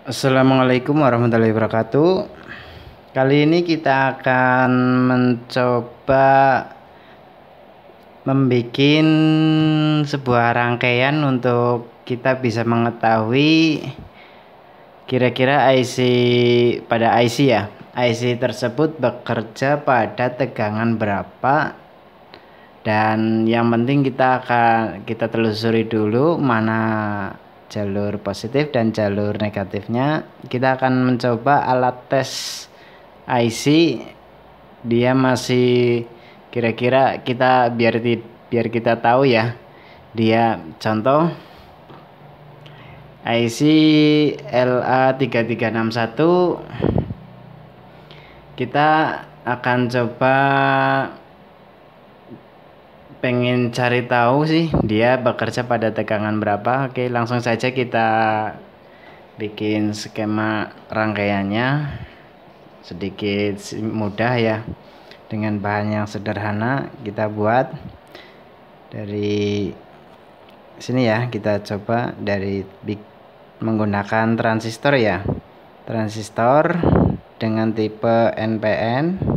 Assalamualaikum warahmatullahi wabarakatuh. Kali ini kita akan mencoba membuat sebuah rangkaian untuk kita bisa mengetahui kira-kira pada IC ya. IC tersebut bekerja pada tegangan berapa, dan yang penting kita telusuri dulu mana jalur positif dan jalur negatifnya. Kita akan mencoba alat tes IC, dia masih kira-kira biar kita tahu ya. Dia contoh IC LA3361, kita akan coba pengen cari tahu sih dia bekerja pada tegangan berapa. Oke, langsung saja kita bikin skema rangkaiannya. Sedikit mudah ya, dengan bahan yang sederhana kita buat. Dari sini ya, kita coba dari menggunakan transistor ya, transistor dengan tipe NPN.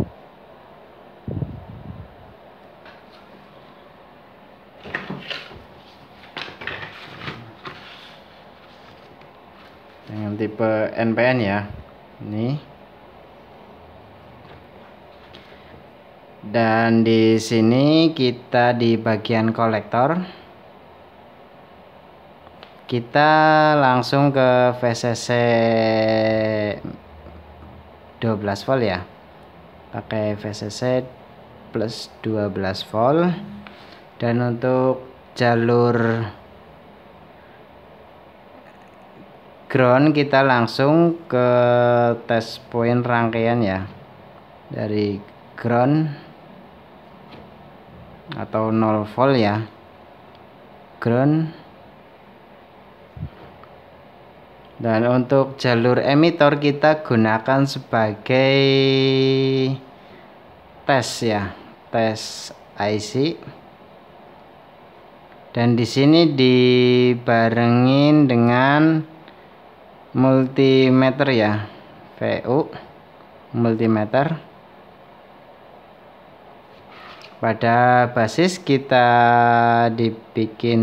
Dengan tipe NPN ya, ini. Dan di sini kita di bagian kolektor, kita langsung ke VCC 12 volt ya, pakai VCC plus 12 volt. Dan untuk jalur ground kita langsung ke test point rangkaian ya, dari ground atau 0 volt ya, ground. Dan untuk jalur emitor kita gunakan sebagai tes ya, tes IC. Dan di sini dibarengin dengan multimeter ya, VU multimeter. Pada basis kita dibikin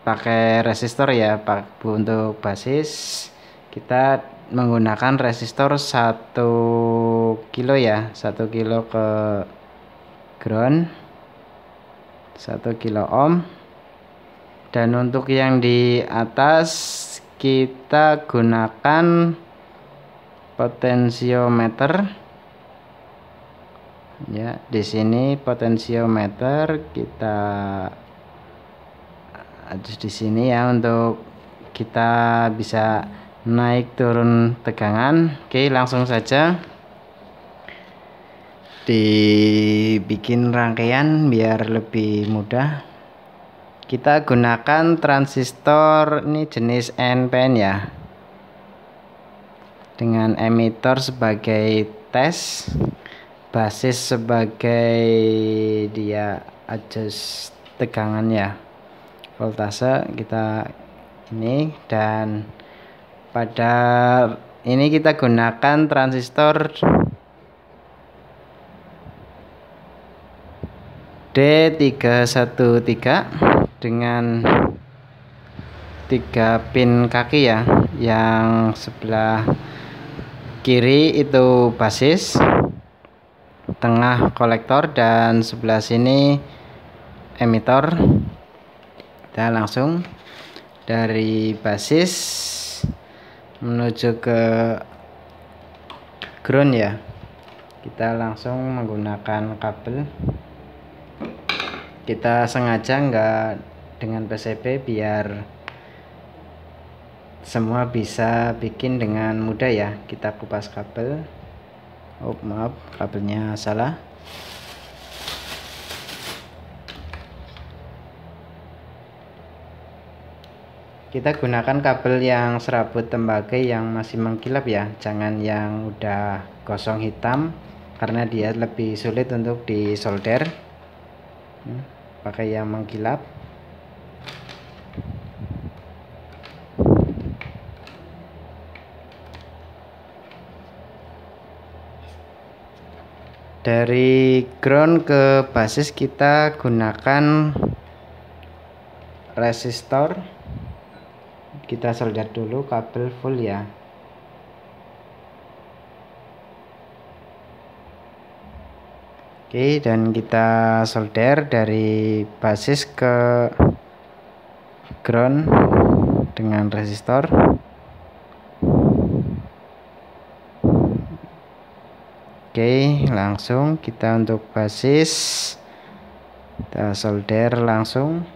pakai resistor ya. Untuk basis kita menggunakan resistor 1 kilo ya, 1 kilo ke ground, 1 kilo ohm. Dan untuk yang di atas kita gunakan potensiometer ya. Di sini potensiometer kita adjust di sini ya, untuk kita bisa naik turun tegangan. Oke, langsung saja dibikin rangkaian biar lebih mudah. Kita gunakan transistor ini jenis NPN ya, dengan emitor sebagai tes, basis sebagai dia adjust tegangan ya, voltase kita ini. Dan pada ini kita gunakan transistor D313 dengan 3 pin kaki ya. Yang sebelah kiri itu basis, tengah kolektor, dan sebelah sini emitor. Kita langsung dari basis menuju ke ground ya. Kita langsung menggunakan kabel. Kita sengaja enggak dengan PCB biar semua bisa bikin dengan mudah ya. Kita kupas kabel. Oh maaf, kabelnya salah. Kita gunakan kabel yang serabut tembaga yang masih mengkilap ya, jangan yang udah gosong hitam, karena dia lebih sulit untuk disolder. Pakai yang mengkilap. Dari ground ke basis kita gunakan resistor. Kita solder dulu kabel full ya. Oke, dan kita solder dari basis ke ground dengan resistor. Oke, langsung kita untuk basis kita solder langsung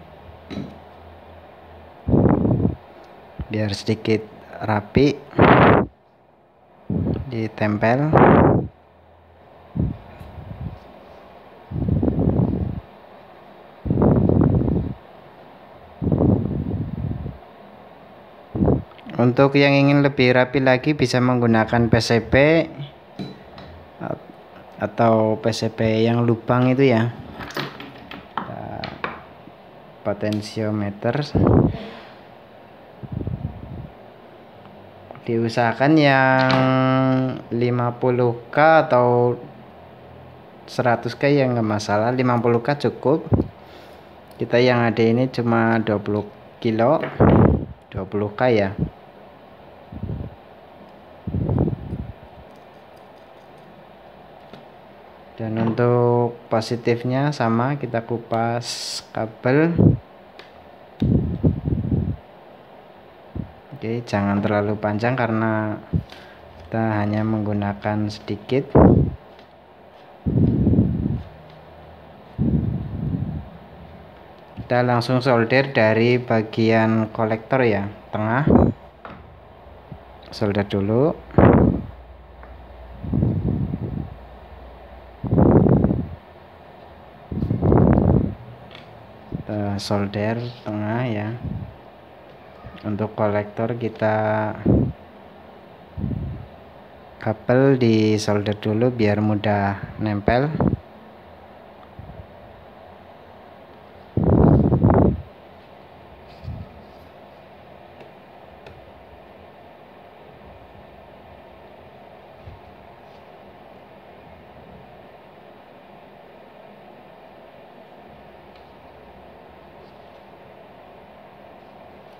biar sedikit rapi, ditempel. Untuk yang ingin lebih rapi lagi bisa menggunakan PCB atau PCB yang lubang itu ya, potensiometer. Diusahakan yang 50K atau 100K yang enggak masalah, 50K cukup. Kita yang ada ini cuma 20 kilo, 20K ya. Dan untuk positifnya sama, kita kupas kabel. Oke, jangan terlalu panjang karena kita hanya menggunakan sedikit. Kita langsung solder dari bagian kolektor ya, tengah. Solder dulu. Kita solder tengah ya. Untuk kolektor kita kabel di solder dulu biar mudah nempel.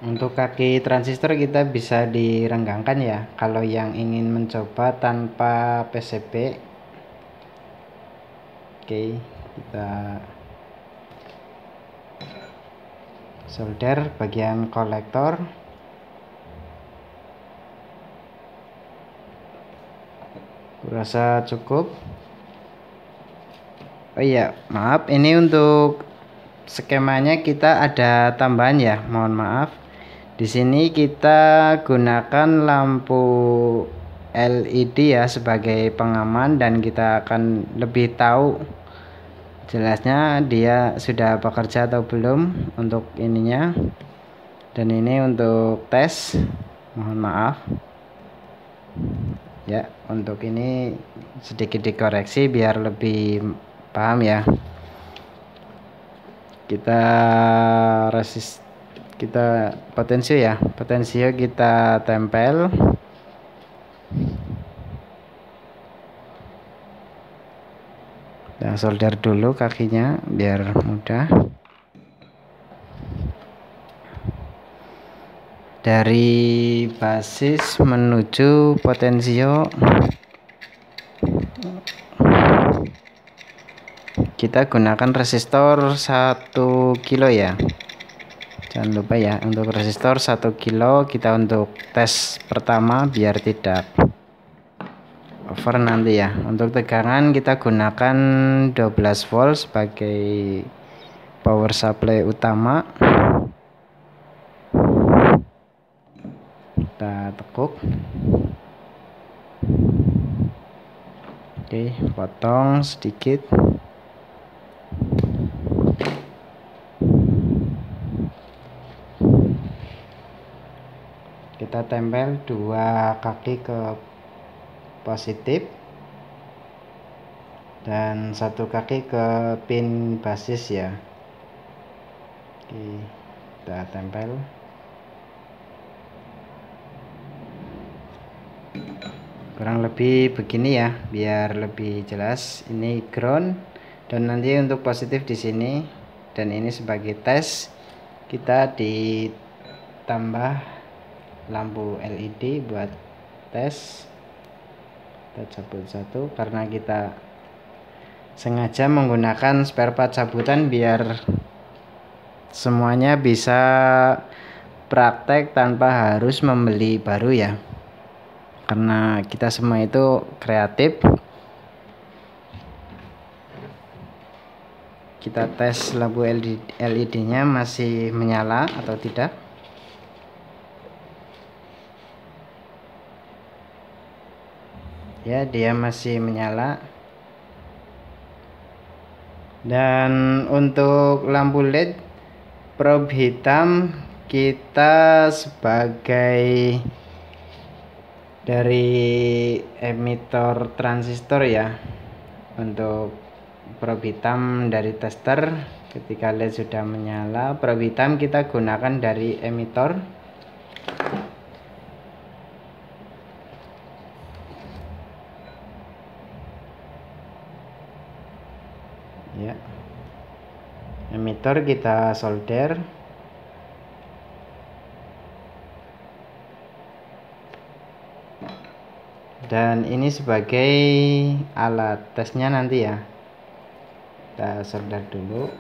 Untuk kaki transistor kita bisa direnggangkan ya, kalau yang ingin mencoba tanpa PCB. Oke, kita solder bagian kolektor. Kurasa cukup. Oh iya, maaf, ini untuk skemanya kita ada tambahan ya, mohon maaf. Di sini kita gunakan lampu LED ya sebagai pengaman, dan kita akan lebih tahu jelasnya dia sudah bekerja atau belum untuk ininya. Dan ini untuk tes, mohon maaf ya, untuk ini sedikit dikoreksi biar lebih paham ya. Kita potensio ya, potensio kita tempel. Kita solder dulu kakinya biar mudah. Dari basis menuju potensio kita gunakan resistor 1 kilo ya. Jangan lupa ya, untuk resistor 1 kilo kita untuk tes pertama biar tidak over nanti ya. Untuk tegangan kita gunakan 12 volt sebagai power supply utama. Kita tekuk. Oke, potong sedikit. Kita tempel dua kaki ke positif dan satu kaki ke pin basis ya. Oke, kita tempel. kurang lebih begini ya, biar lebih jelas. Ini ground dan nanti untuk positif di sini, dan ini sebagai tes kita ditambah lampu LED buat tes. Kita cabut satu karena kita sengaja menggunakan spare part cabutan biar semuanya bisa praktek tanpa harus membeli baru ya, karena kita semua itu kreatif. Kita tes lampu LED nya masih menyala atau tidak. Ya, dia masih menyala. Dan untuk lampu LED probe hitam kita sebagai dari emitor transistor ya. Untuk probe hitam dari tester, ketika LED sudah menyala, probe hitam kita gunakan dari emitor. Ya, emitor kita solder. Dan ini sebagai alat tesnya nanti ya, kita solder dulu.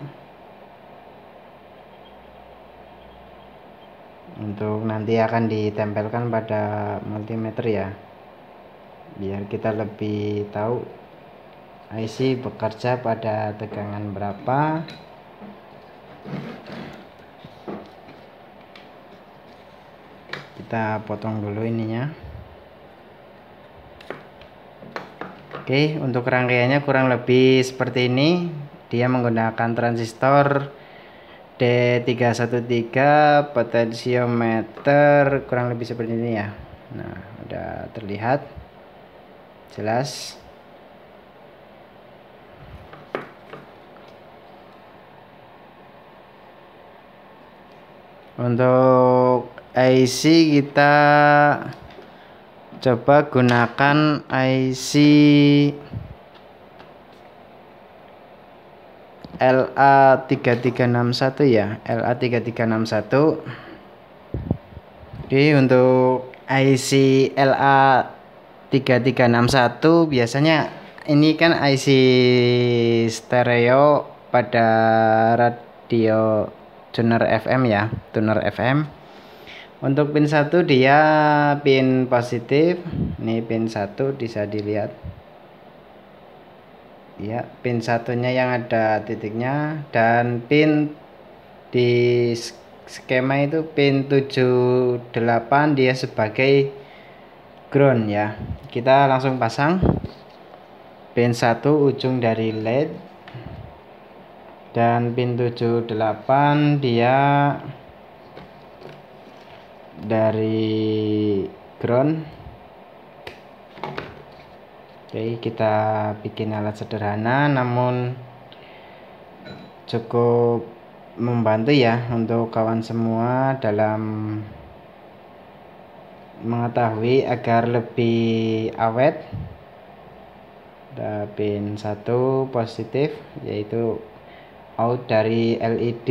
Untuk nanti akan ditempelkan pada multimeter ya, biar kita lebih tahu IC bekerja pada tegangan berapa. Kita potong dulu ininya. Oke, untuk rangkaiannya kurang lebih seperti ini. Dia menggunakan transistor D313, potensiometer, kurang lebih seperti ini ya. Nah, udah terlihat jelas. Untuk IC kita coba gunakan IC LA3361 ya, LA3361. Oke, untuk IC LA3361 biasanya ini kan IC stereo pada radio tuner FM ya, tuner FM. Untuk pin 1 dia pin positif. Ini pin 1 bisa dilihat. Ya, pin satunya yang ada titiknya, dan pin di skema itu pin 78 dia sebagai ground ya. Kita langsung pasang pin 1 ujung dari LED, dan pin 78 dia dari ground. Oke, kita bikin alat sederhana namun cukup membantu ya untuk kawan semua dalam mengetahui agar lebih awet. Ada pin 1 positif, yaitu out dari LED,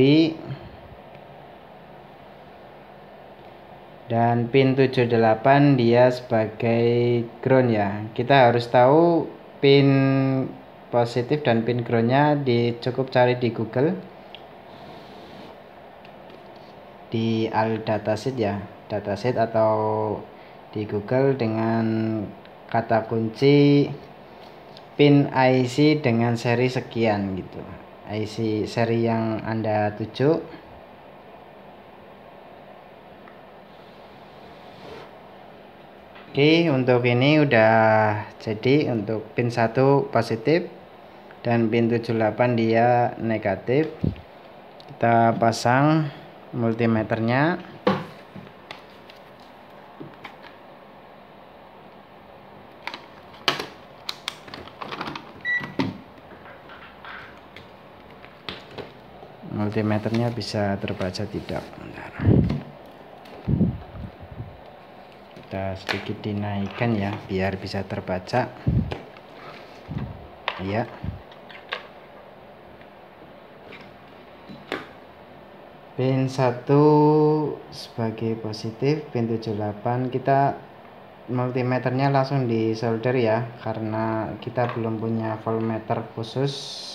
dan pin 78 dia sebagai ground ya. Kita harus tahu pin positif dan pin groundnya, cukup cari di Google, di al dataset ya, dataset atau di Google dengan kata kunci pin IC dengan seri sekian gitu, IC seri yang Anda tuju. Oke, untuk ini udah jadi. Untuk pin 1 positif dan pin 78 dia negatif. Kita pasang multimeternya. Multimeternya bisa terbaca tidak? Bentar. Kita bisa sedikit dinaikkan ya biar bisa terbaca ya. Pin 1 sebagai positif, pin 78 kita multimeternya langsung di solder ya, karena kita belum punya voltmeter khusus.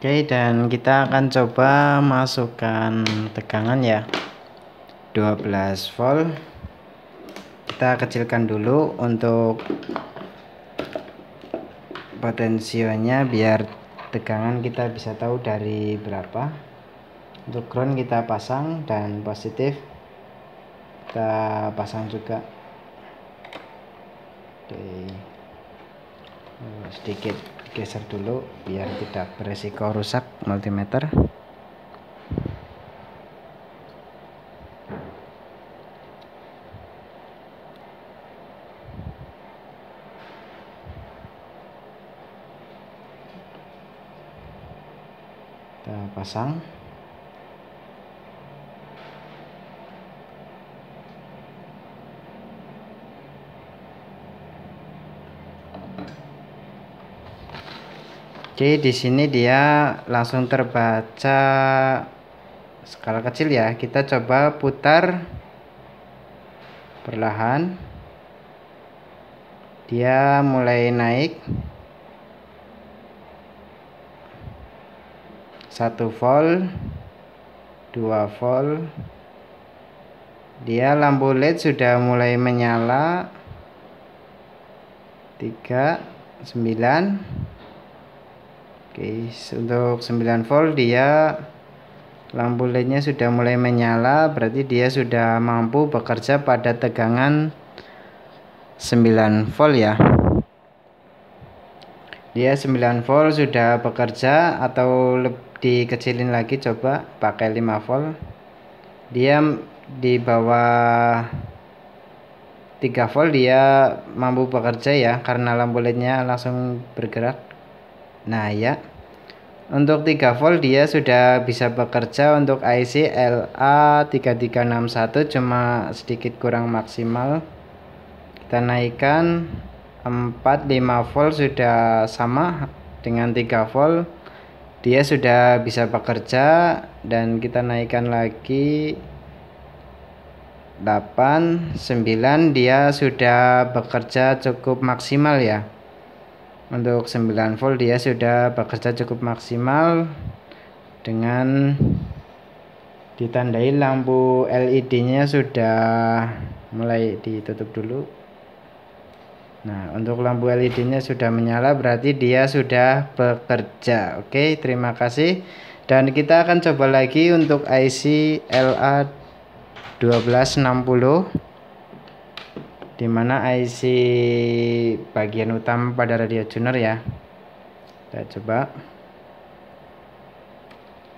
Oke, dan kita akan coba masukkan tegangan ya, 12 volt. Kita kecilkan dulu untuk potensionya biar tegangan kita bisa tahu dari berapa. Untuk ground kita pasang dan positif kita pasang juga. Oke, sedikit geser dulu biar tidak beresiko rusak multimeter. Kita pasang. Oke, di sini dia langsung terbaca skala kecil ya. Kita coba putar perlahan. Dia mulai naik 1 volt, 2 volt. Dia lampu LED sudah mulai menyala. 3, 9. Oke, untuk 9 volt dia lampu LED-nya sudah mulai menyala, berarti dia sudah mampu bekerja pada tegangan 9 volt ya. Dia 9 volt sudah bekerja, atau dikecilin lagi coba pakai 5 volt. Dia di bawah 3 volt dia mampu bekerja ya, karena lampu LED-nya langsung bergerak. Nah ya, untuk 3 volt dia sudah bisa bekerja. Untuk IC LA3361 cuma sedikit kurang maksimal. Kita naikkan 4, 5 volt sudah sama dengan 3 volt. Dia sudah bisa bekerja, dan kita naikkan lagi 8, 9, dia sudah bekerja cukup maksimal ya. Untuk 9 volt dia sudah bekerja cukup maksimal dengan ditandai lampu LED-nya sudah mulai ditutup dulu. Nah, untuk lampu LED-nya sudah menyala, berarti dia sudah bekerja. Oke, terima kasih. Dan kita akan coba lagi untuk IC LA1260, dimana IC bagian utama pada radio tuner ya. Kita coba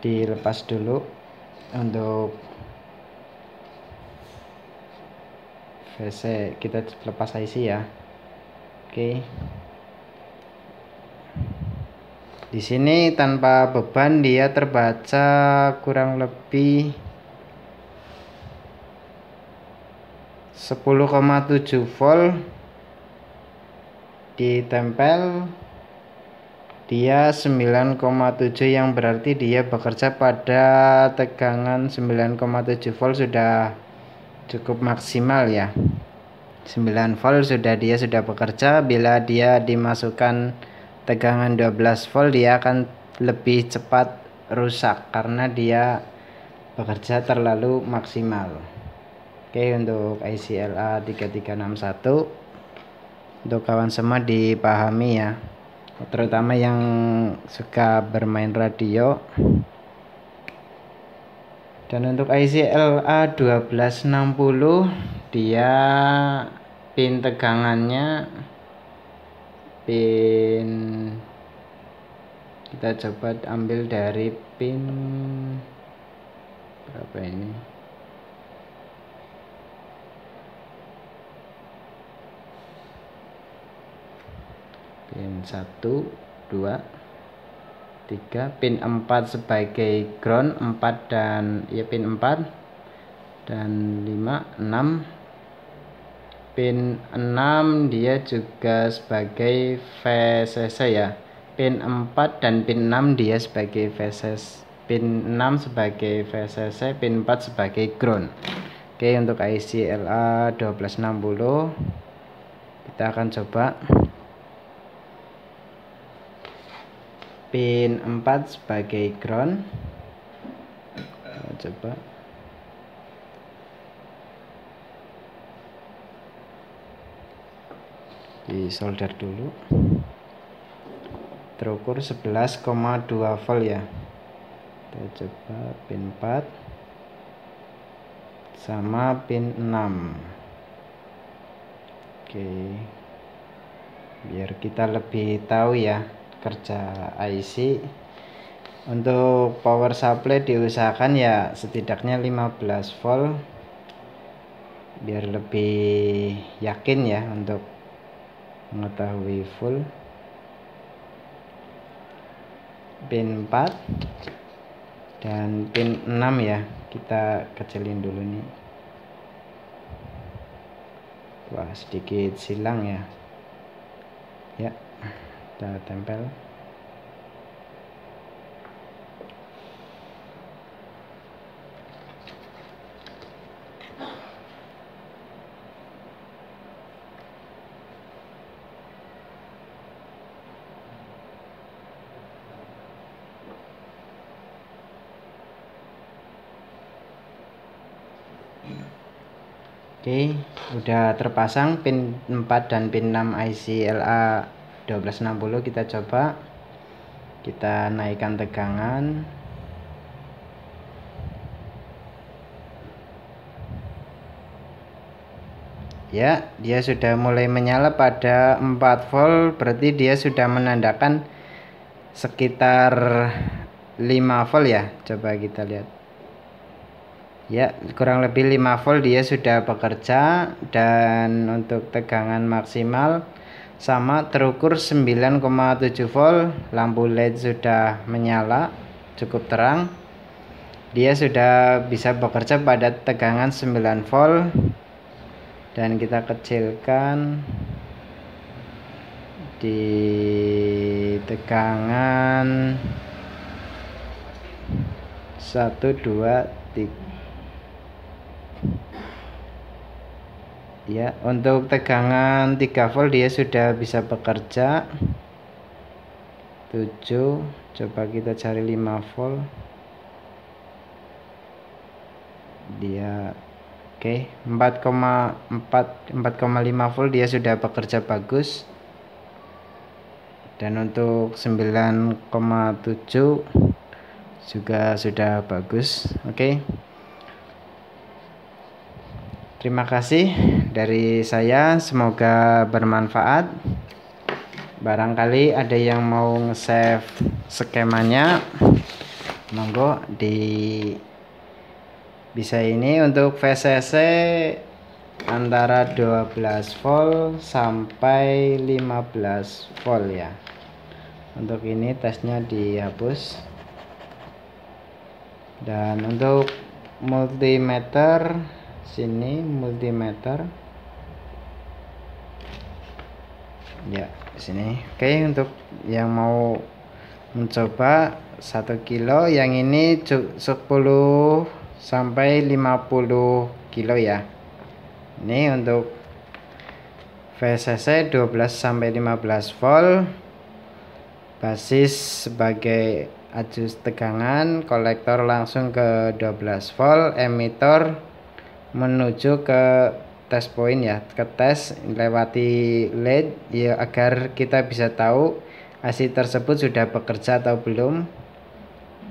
dilepas dulu untuk VC, kita lepas IC ya. Oke, Di sini tanpa beban dia terbaca kurang lebih 10,7 volt, ditempel dia 9,7, yang berarti dia bekerja pada tegangan 9,7 volt sudah cukup maksimal ya. 9 volt dia sudah bekerja. Bila dia dimasukkan tegangan 12 volt, dia akan lebih cepat rusak karena dia bekerja terlalu maksimal. Oke, untuk IC LA3361 untuk kawan semua dipahami ya, terutama yang suka bermain radio. Dan untuk IC LA1260 dia pin tegangannya kita coba ambil dari pin berapa ini, pin 1, 2, 3, pin 4 sebagai ground, 4 dan ya pin 4 dan 5, 6, pin 6 dia juga sebagai VCC ya, pin 4 dan pin 6 dia sebagai VCC, pin 6 sebagai VCC, pin 4 sebagai ground. Oke, untuk IC LA1260 kita akan coba pin 4 sebagai ground. Kita coba di solder dulu, terukur 11,2 volt ya. Kita coba pin 4 sama pin 6. Oke, biar kita lebih tahu ya kerja IC. Untuk power supply diusahakan ya setidaknya 15 volt biar lebih yakin ya untuk mengetahui full. Pin 4 dan pin 6 ya, kita kecilin dulu nih. Wah, sedikit silang ya. Ya, kita tempel. Oke, udah terpasang pin 4 dan pin 6 IC LA1260. Kita coba, kita naikkan tegangan. Ya, dia sudah mulai menyala pada 4 volt, berarti dia sudah menandakan sekitar 5 volt ya. Coba kita lihat. Ya, kurang lebih 5 volt dia sudah bekerja. Dan untuk tegangan maksimal sama, terukur 9,7 volt. Lampu LED sudah menyala cukup terang. Dia sudah bisa bekerja pada tegangan 9 volt. Dan kita kecilkan di tegangan 1, 2, 3 ya. Untuk tegangan 3 volt dia sudah bisa bekerja. 7, coba kita cari 5 volt dia. Oke, 4,5 volt dia sudah bekerja bagus. Dan untuk 9,7 juga sudah bagus. Oke. Terima kasih dari saya, semoga bermanfaat. Barangkali ada yang mau nge-save skemanya, monggo bisa ini. Untuk VCC antara 12 volt sampai 15 volt ya. Untuk ini tesnya dihapus. Dan untuk multimeter, sini multimeter ya, di sini. Oke, untuk yang mau mencoba 1 kilo, yang ini 10 sampai 50 kilo ya. Ini untuk VCC 12 sampai 15 volt, basis sebagai ajus tegangan, kolektor langsung ke 12 volt, emitor menuju ke test point ya, ke tes lewati LED ya, agar kita bisa tahu IC tersebut sudah bekerja atau belum.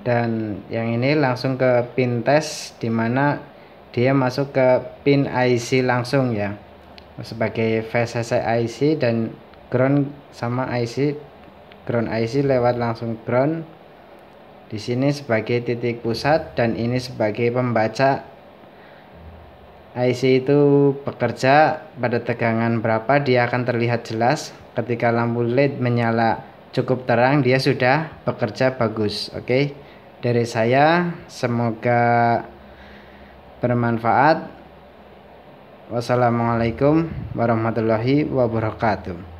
Dan yang ini langsung ke pin tes, dimana dia masuk ke pin IC langsung ya, sebagai VCC IC, dan ground sama IC, ground IC lewat langsung ground. Di sini sebagai titik pusat, dan ini sebagai pembaca IC itu bekerja pada tegangan berapa. Dia akan terlihat jelas ketika lampu LED menyala cukup terang, dia sudah bekerja bagus. Oke, dari saya semoga bermanfaat. Wassalamualaikum warahmatullahi wabarakatuh.